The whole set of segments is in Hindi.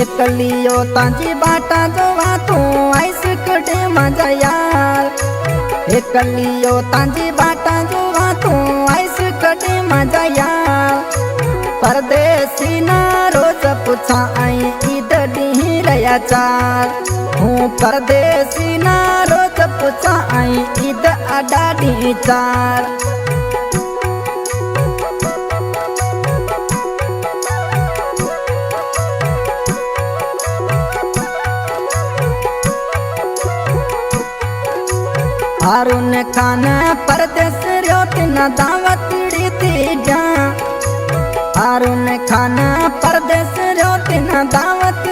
एकलियो ताजी बाटा जोवा तू आइस कटे मजा यार। एकलियो ताजी बाटा जोवा तू आइस कटे मजा यार। परदेसी ना रोज पूछा आई ईद डी रया चार। हूँ परदेसी ना रोज पूछा आई ईद अडा डी चार। हारून खान परदेस रोत न दावत दी जा। हारून खान परदेस रोत न दावत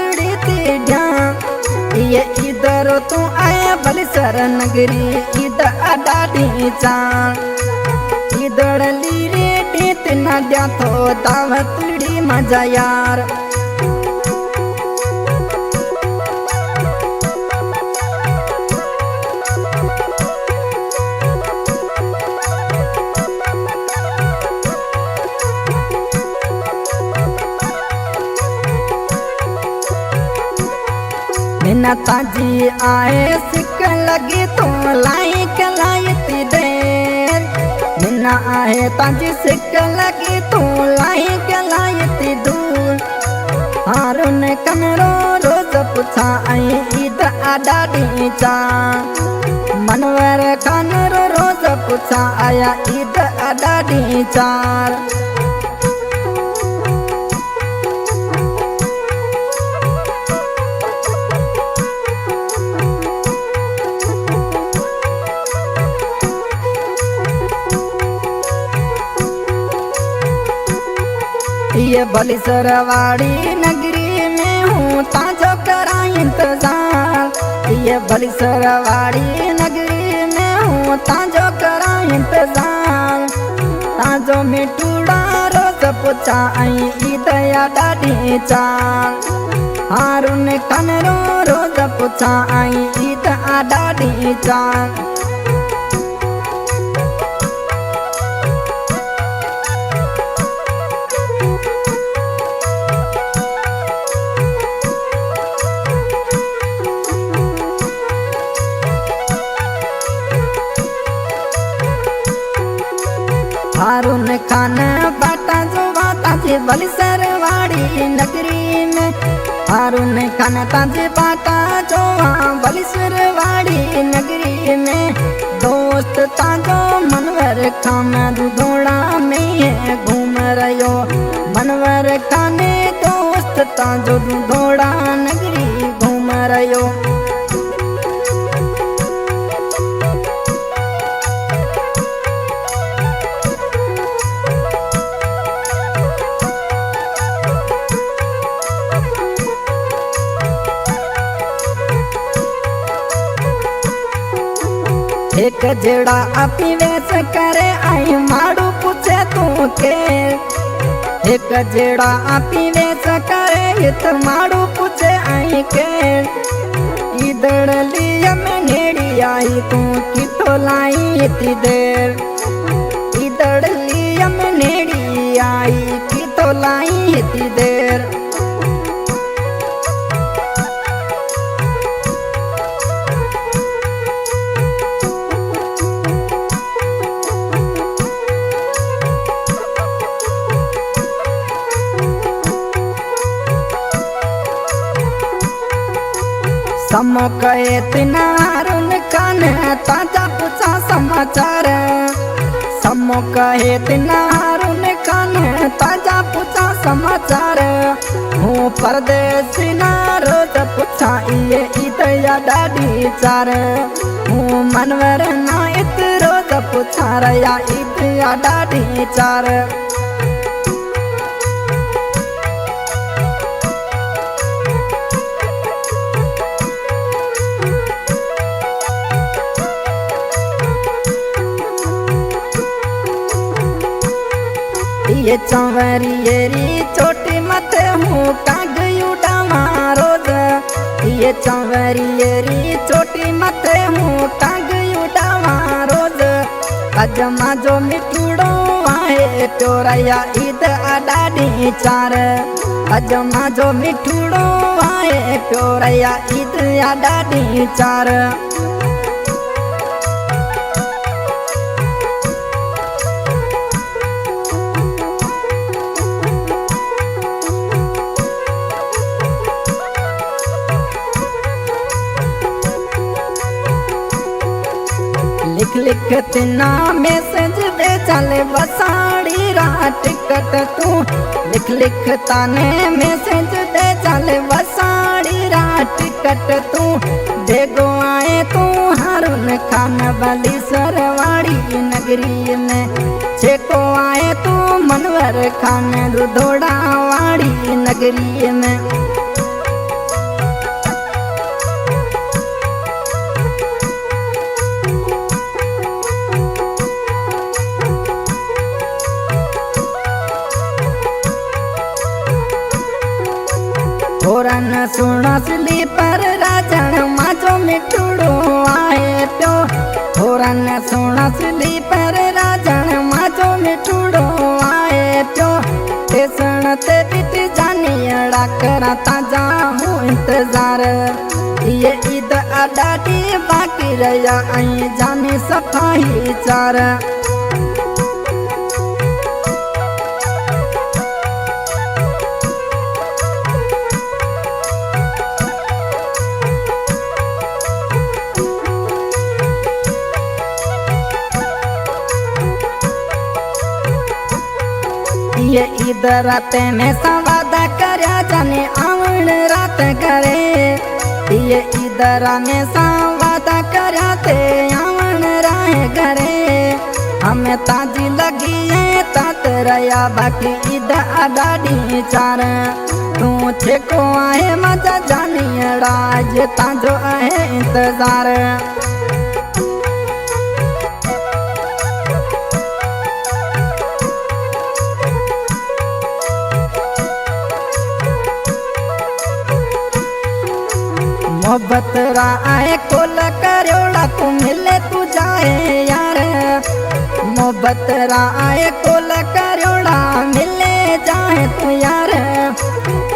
दी जा। ये इधर तू आया बलिसर नगरी इध अडाडी चार। इधर लीरे डीत न द्या तो दावत डी मजा यार। बिना ताजी आए सिक लगी तो लाइक लायती देर। बिना आए ताजी सिक लगी तो लाइक लायती दूर। हारून कमरो रोज पूछा आई ईद अडाडी चार। मनवर खान रोज पूछा आया ईद अडाडी चार। ये बलिसरवाड़ी नगरी में हूँ ताजो करा इंतजार। ये बलिसरवाड़ी नगरी में हूँ ताजो करा इंतजार। ताजो मिठूड़ा रोज पूछा आई ईद अडाडी चार। हारून खान रोज पूछा आई ईद अडाडी चार। हारून खान बाटा जोवा ताजी बलिसरवाड़ी नगरी में। हारून खान ताजी बाटा जोवा बलिसरवाड़ी नगरी में। दोस्त ताजो मनवर खान दुधोड़ा में घूम रयो। मनवर खाने दोस्त ताजो दुधोड़ा नगरी घूम रयो। एक जेड़ा अपी वेस करे आई माड़ू पूछे तू के। एक जेड़ा अपी वेस करे इत माड़ू पूछे आई के। इधर लिया में नेड़ी आई तू कितो लाई इतनी देर। इधर लिया में नेड़ी आई कितो लाई इतनी देर। समोकए तिना हारून खान ताजा पूछा समाचार। समोकए तिना हारून खान ताजा पूछा समाचार। हूँ परदेसी ना रोज पूछा ये ईद अडाडी चार। हूँ मनवर ना इत रोज पूछा रया ईद अडाडी चार। ये चंवरियरी चोटी मते हूँ काग उड़ावा रोज। ये चंवरियरी चोटी मते हूँ काग उड़ावा रोज। अजमा जो मिठूड़ो आए प्योरया ईद अडाडी चार। अजमा जो मिठूड़ो आए प्योरया ईद या डाडी चार लिख लिख तिना मैसेज दे चले बसाड़ी रा टिकट तू लिख लिख ताने मैसेज दे चले बसाड़ी रा टिकट तू देखो आए तू हारून खान वाली सरवाड़ी नगरी में छेको आए तू मनवर खान दुधोड़ा वाड़ी नगरी में होरन सुना सिली पर राजन माजो मिठुड़ो आए प्यो होरन सुना सिली पर राजन माजो मिठुड़ो आए प्यो टेसन ते बिट जानी अड़ा करा ताजा हूँ इंतजार ये ईद अडाडी बाकी रया आई जानी सफाई चार ये इधर राते में संवादा करया जाने आवण रात करे ये इधर में संवादा करया ते आवण राह करे हमें ताजी लगी है तात रया बाकी इधर अडाडी चार तू छेको आए मजा जानी राज ताजो है इंतजार मोहब्बत रा आए कोल करोड़ा तू मिले तू जाए यार मोहब्बत रा आए कोल करोड़ा मिले जाए तू यार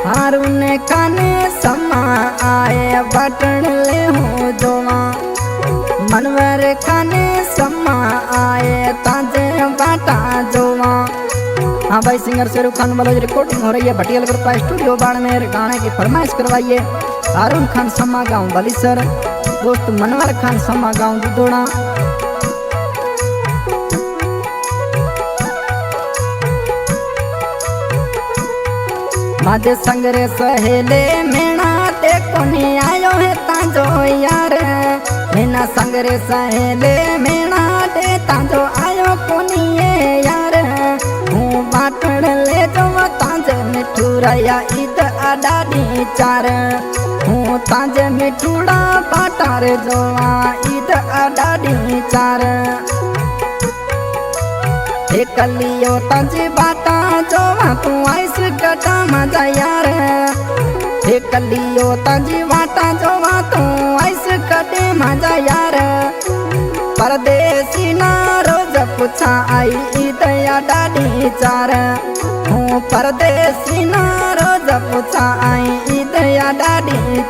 हारून खाने समा आए बटन ले हो जोवा मनवर खाने समा आए ताजे बाटा जोवा। हाँ भाई सिंगर शेरू खान वालों रिकॉर्डिंग हो रही है भटियाल ग्रुप स्टूडियो बाड़मेर गाने की फरमाइश करवाइए हारून खान समा गाँव बलीसर दोस्त मनवर खान समा गाँव दुधोड़ा माजे संगरे सहेले मेना ते कोनी आयो है ताजो यार मेना संगरे सहेले मेना ते ताजो आयो कोनी यार हूँ बाटड़ ले जो ताजे मिठुरया ईद अडाडी चार हूँ ताजे मिठुड़ा बाटार जोवा ईद अडाडी चार कलियो ताजी बाटा जोवा तू आइस कटा मजा यार कलियो ताजी बाटा जोवा तू आइस कटे मजा यार परदेसी ना रोज पूछा आई ईद अडाडी चार हूँ परदेसी ना रोज पूछा आई ईद अडाडी